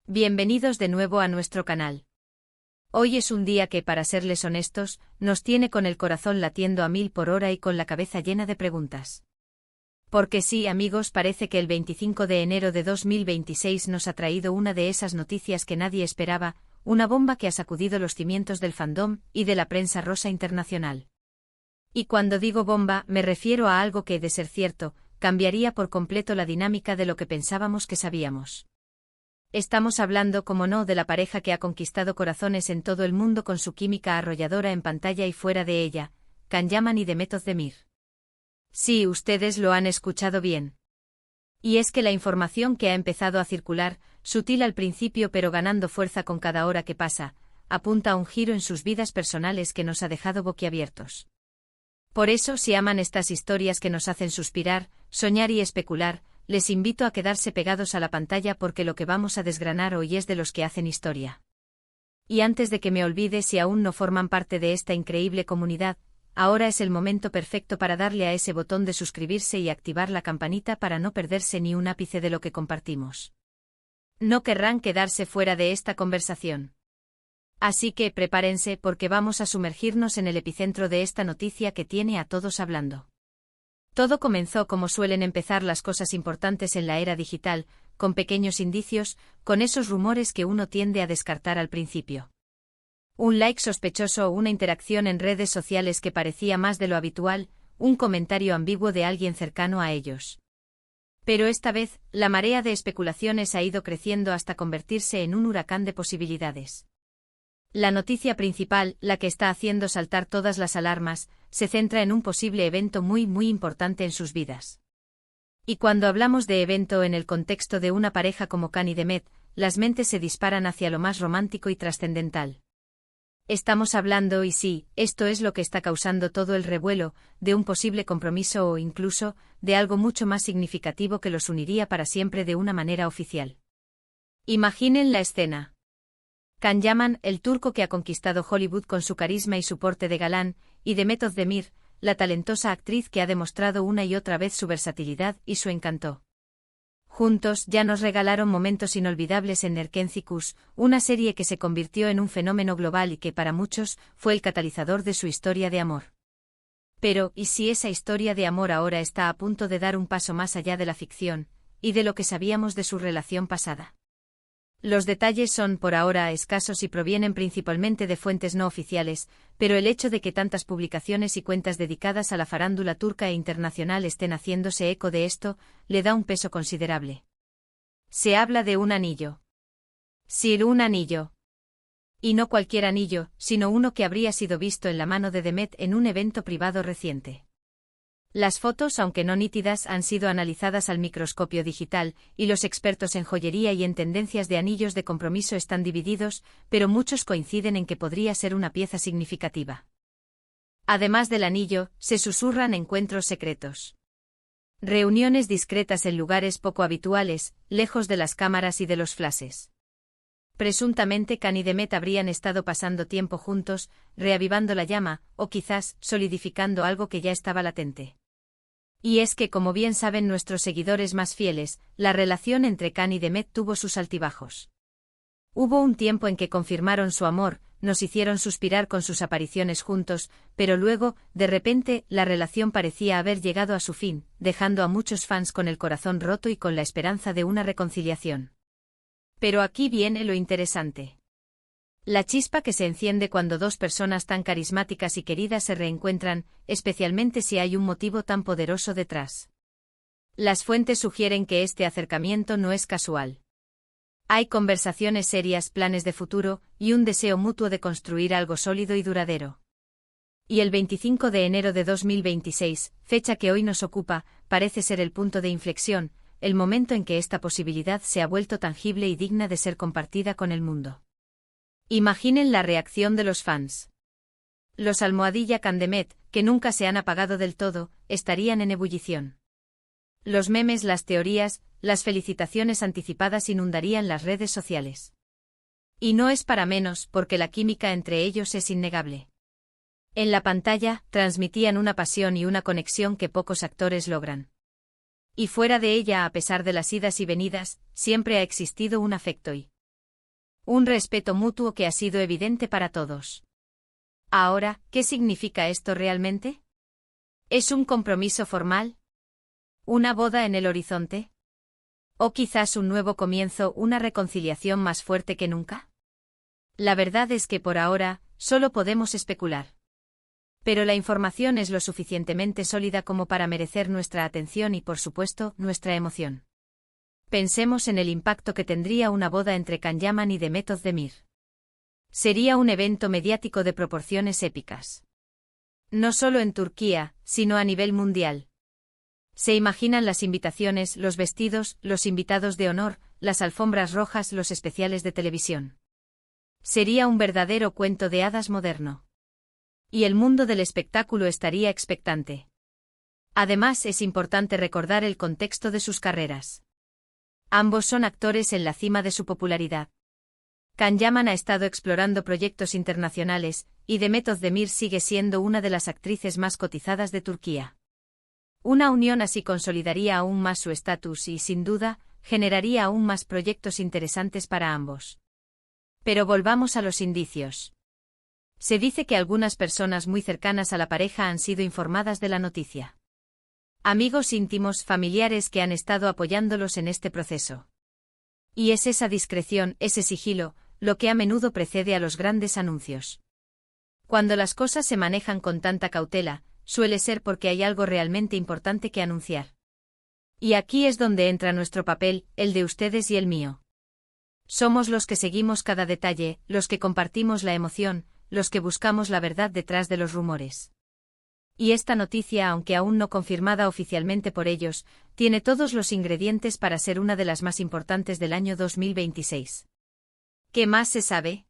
Bienvenidos de nuevo a nuestro canal. Hoy es un día que, para serles honestos, nos tiene con el corazón latiendo a 1000 por hora y con la cabeza llena de preguntas. Porque sí, amigos, parece que el 25 de enero de 2026 nos ha traído una de esas noticias que nadie esperaba, una bomba que ha sacudido los cimientos del fandom y de la prensa rosa internacional. Y cuando digo bomba, me refiero a algo que, de ser cierto, cambiaría por completo la dinámica de lo que pensábamos que sabíamos. Estamos hablando, como no, de la pareja que ha conquistado corazones en todo el mundo con su química arrolladora en pantalla y fuera de ella, Can Yaman y Demet Özdemir. Sí, ustedes lo han escuchado bien. Y es que la información que ha empezado a circular, sutil al principio pero ganando fuerza con cada hora que pasa, apunta a un giro en sus vidas personales que nos ha dejado boquiabiertos. Por eso, si aman estas historias que nos hacen suspirar, soñar y especular, les invito a quedarse pegados a la pantalla porque lo que vamos a desgranar hoy es de los que hacen historia. Y antes de que me olvide, si aún no forman parte de esta increíble comunidad, ahora es el momento perfecto para darle a ese botón de suscribirse y activar la campanita para no perderse ni un ápice de lo que compartimos. No querrán quedarse fuera de esta conversación. Así que prepárense porque vamos a sumergirnos en el epicentro de esta noticia que tiene a todos hablando. Todo comenzó como suelen empezar las cosas importantes en la era digital, con pequeños indicios, con esos rumores que uno tiende a descartar al principio. Un like sospechoso o una interacción en redes sociales que parecía más de lo habitual, un comentario ambiguo de alguien cercano a ellos. Pero esta vez, la marea de especulaciones ha ido creciendo hasta convertirse en un huracán de posibilidades. La noticia principal, la que está haciendo saltar todas las alarmas, se centra en un posible evento muy importante en sus vidas. Y cuando hablamos de evento en el contexto de una pareja como Can y Demet, las mentes se disparan hacia lo más romántico y trascendental. Estamos hablando, y sí, esto es lo que está causando todo el revuelo, de un posible compromiso o incluso, de algo mucho más significativo que los uniría para siempre de una manera oficial. Imaginen la escena. Can Yaman, el turco que ha conquistado Hollywood con su carisma y su porte de galán, y Demet Özdemir, la talentosa actriz que ha demostrado una y otra vez su versatilidad y su encanto. Juntos ya nos regalaron momentos inolvidables en Erkenci-Kuş, una serie que se convirtió en un fenómeno global y que para muchos fue el catalizador de su historia de amor. Pero, ¿y si esa historia de amor ahora está a punto de dar un paso más allá de la ficción, y de lo que sabíamos de su relación pasada? Los detalles son por ahora escasos y provienen principalmente de fuentes no oficiales, pero el hecho de que tantas publicaciones y cuentas dedicadas a la farándula turca e internacional estén haciéndose eco de esto, le da un peso considerable. Se habla de un anillo. Sí, un anillo. Y no cualquier anillo, sino uno que habría sido visto en la mano de Demet en un evento privado reciente. Las fotos, aunque no nítidas, han sido analizadas al microscopio digital, y los expertos en joyería y en tendencias de anillos de compromiso están divididos, pero muchos coinciden en que podría ser una pieza significativa. Además del anillo, se susurran encuentros secretos. Reuniones discretas en lugares poco habituales, lejos de las cámaras y de los flashes. Presuntamente Can y Demet habrían estado pasando tiempo juntos, reavivando la llama, o quizás solidificando algo que ya estaba latente. Y es que, como bien saben nuestros seguidores más fieles, la relación entre Can y Demet tuvo sus altibajos. Hubo un tiempo en que confirmaron su amor, nos hicieron suspirar con sus apariciones juntos, pero luego, de repente, la relación parecía haber llegado a su fin, dejando a muchos fans con el corazón roto y con la esperanza de una reconciliación. Pero aquí viene lo interesante. La chispa que se enciende cuando dos personas tan carismáticas y queridas se reencuentran, especialmente si hay un motivo tan poderoso detrás. Las fuentes sugieren que este acercamiento no es casual. Hay conversaciones serias, planes de futuro, y un deseo mutuo de construir algo sólido y duradero. Y el 25 de enero de 2026, fecha que hoy nos ocupa, parece ser el punto de inflexión, el momento en que esta posibilidad se ha vuelto tangible y digna de ser compartida con el mundo. Imaginen la reacción de los fans. Los almohadilla Can Demet, que nunca se han apagado del todo, estarían en ebullición. Los memes, las teorías, las felicitaciones anticipadas inundarían las redes sociales. Y no es para menos, porque la química entre ellos es innegable. En la pantalla, transmitían una pasión y una conexión que pocos actores logran. Y fuera de ella, a pesar de las idas y venidas, siempre ha existido un afecto y Un respeto mutuo que ha sido evidente para todos. Ahora, ¿qué significa esto realmente? ¿Es un compromiso formal? ¿Una boda en el horizonte? ¿O quizás un nuevo comienzo, una reconciliación más fuerte que nunca? La verdad es que por ahora, solo podemos especular. Pero la información es lo suficientemente sólida como para merecer nuestra atención y, por supuesto, nuestra emoción. Pensemos en el impacto que tendría una boda entre Can Yaman y Demet Özdemir. Sería un evento mediático de proporciones épicas. No solo en Turquía, sino a nivel mundial. Se imaginan las invitaciones, los vestidos, los invitados de honor, las alfombras rojas, los especiales de televisión. Sería un verdadero cuento de hadas moderno. Y el mundo del espectáculo estaría expectante. Además, es importante recordar el contexto de sus carreras. Ambos son actores en la cima de su popularidad. Can Yaman ha estado explorando proyectos internacionales, y Demet Özdemir sigue siendo una de las actrices más cotizadas de Turquía. Una unión así consolidaría aún más su estatus y, sin duda, generaría aún más proyectos interesantes para ambos. Pero volvamos a los indicios. Se dice que algunas personas muy cercanas a la pareja han sido informadas de la noticia. Amigos íntimos, familiares que han estado apoyándolos en este proceso. Y es esa discreción, ese sigilo, lo que a menudo precede a los grandes anuncios. Cuando las cosas se manejan con tanta cautela, suele ser porque hay algo realmente importante que anunciar. Y aquí es donde entra nuestro papel, el de ustedes y el mío. Somos los que seguimos cada detalle, los que compartimos la emoción, los que buscamos la verdad detrás de los rumores. Y esta noticia, aunque aún no confirmada oficialmente por ellos, tiene todos los ingredientes para ser una de las más importantes del año 2026. ¿Qué más se sabe?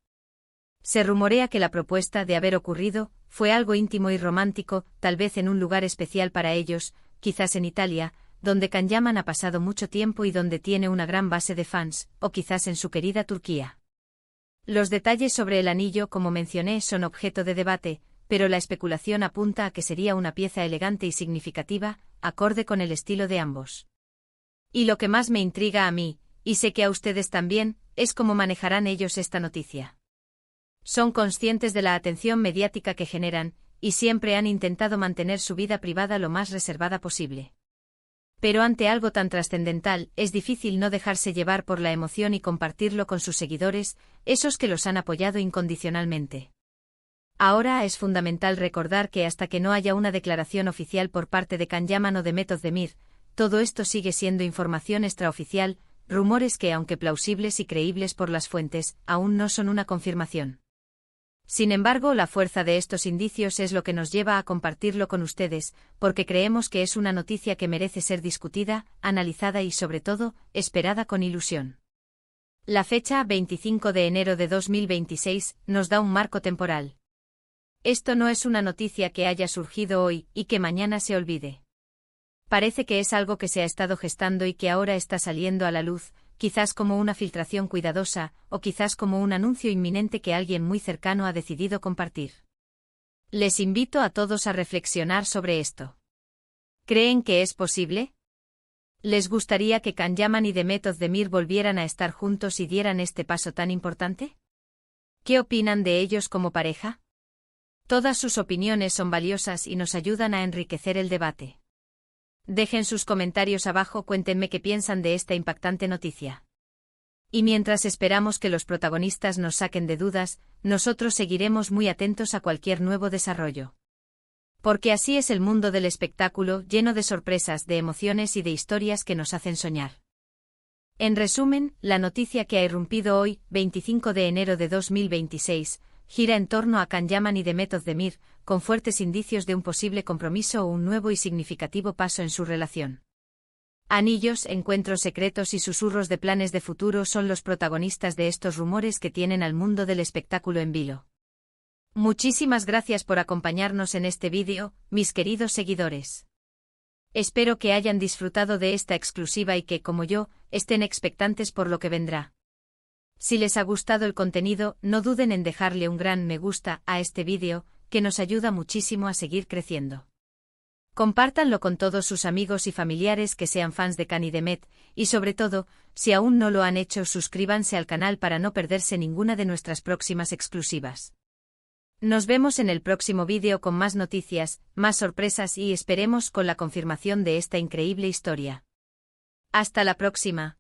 Se rumorea que la propuesta de haber ocurrido fue algo íntimo y romántico, tal vez en un lugar especial para ellos, quizás en Italia, donde Can Yaman ha pasado mucho tiempo y donde tiene una gran base de fans, o quizás en su querida Turquía. Los detalles sobre el anillo, como mencioné, son objeto de debate, pero la especulación apunta a que sería una pieza elegante y significativa, acorde con el estilo de ambos. Y lo que más me intriga a mí, y sé que a ustedes también, es cómo manejarán ellos esta noticia. Son conscientes de la atención mediática que generan, y siempre han intentado mantener su vida privada lo más reservada posible. Pero ante algo tan trascendental, es difícil no dejarse llevar por la emoción y compartirlo con sus seguidores, esos que los han apoyado incondicionalmente. Ahora es fundamental recordar que hasta que no haya una declaración oficial por parte de Can Yaman o Demet Özdemir, todo esto sigue siendo información extraoficial, rumores que, aunque plausibles y creíbles por las fuentes, aún no son una confirmación. Sin embargo, la fuerza de estos indicios es lo que nos lleva a compartirlo con ustedes, porque creemos que es una noticia que merece ser discutida, analizada y, sobre todo, esperada con ilusión. La fecha, 25 de enero de 2026, nos da un marco temporal. Esto no es una noticia que haya surgido hoy y que mañana se olvide. Parece que es algo que se ha estado gestando y que ahora está saliendo a la luz, quizás como una filtración cuidadosa, o quizás como un anuncio inminente que alguien muy cercano ha decidido compartir. Les invito a todos a reflexionar sobre esto. ¿Creen que es posible? ¿Les gustaría que Can Yaman y Demet Özdemir volvieran a estar juntos y dieran este paso tan importante? ¿Qué opinan de ellos como pareja? Todas sus opiniones son valiosas y nos ayudan a enriquecer el debate. Dejen sus comentarios abajo, cuéntenme qué piensan de esta impactante noticia. Y mientras esperamos que los protagonistas nos saquen de dudas, nosotros seguiremos muy atentos a cualquier nuevo desarrollo. Porque así es el mundo del espectáculo, lleno de sorpresas, de emociones y de historias que nos hacen soñar. En resumen, la noticia que ha irrumpido hoy, 25 de enero de 2026, gira en torno a Can Yaman y Demet Özdemir, con fuertes indicios de un posible compromiso o un nuevo y significativo paso en su relación. Anillos, encuentros secretos y susurros de planes de futuro son los protagonistas de estos rumores que tienen al mundo del espectáculo en vilo. Muchísimas gracias por acompañarnos en este vídeo, mis queridos seguidores. Espero que hayan disfrutado de esta exclusiva y que, como yo, estén expectantes por lo que vendrá. Si les ha gustado el contenido, no duden en dejarle un gran me gusta a este vídeo, que nos ayuda muchísimo a seguir creciendo. Compártanlo con todos sus amigos y familiares que sean fans de Cani Demet, y sobre todo, si aún no lo han hecho, suscríbanse al canal para no perderse ninguna de nuestras próximas exclusivas. Nos vemos en el próximo vídeo con más noticias, más sorpresas y esperemos con la confirmación de esta increíble historia. Hasta la próxima.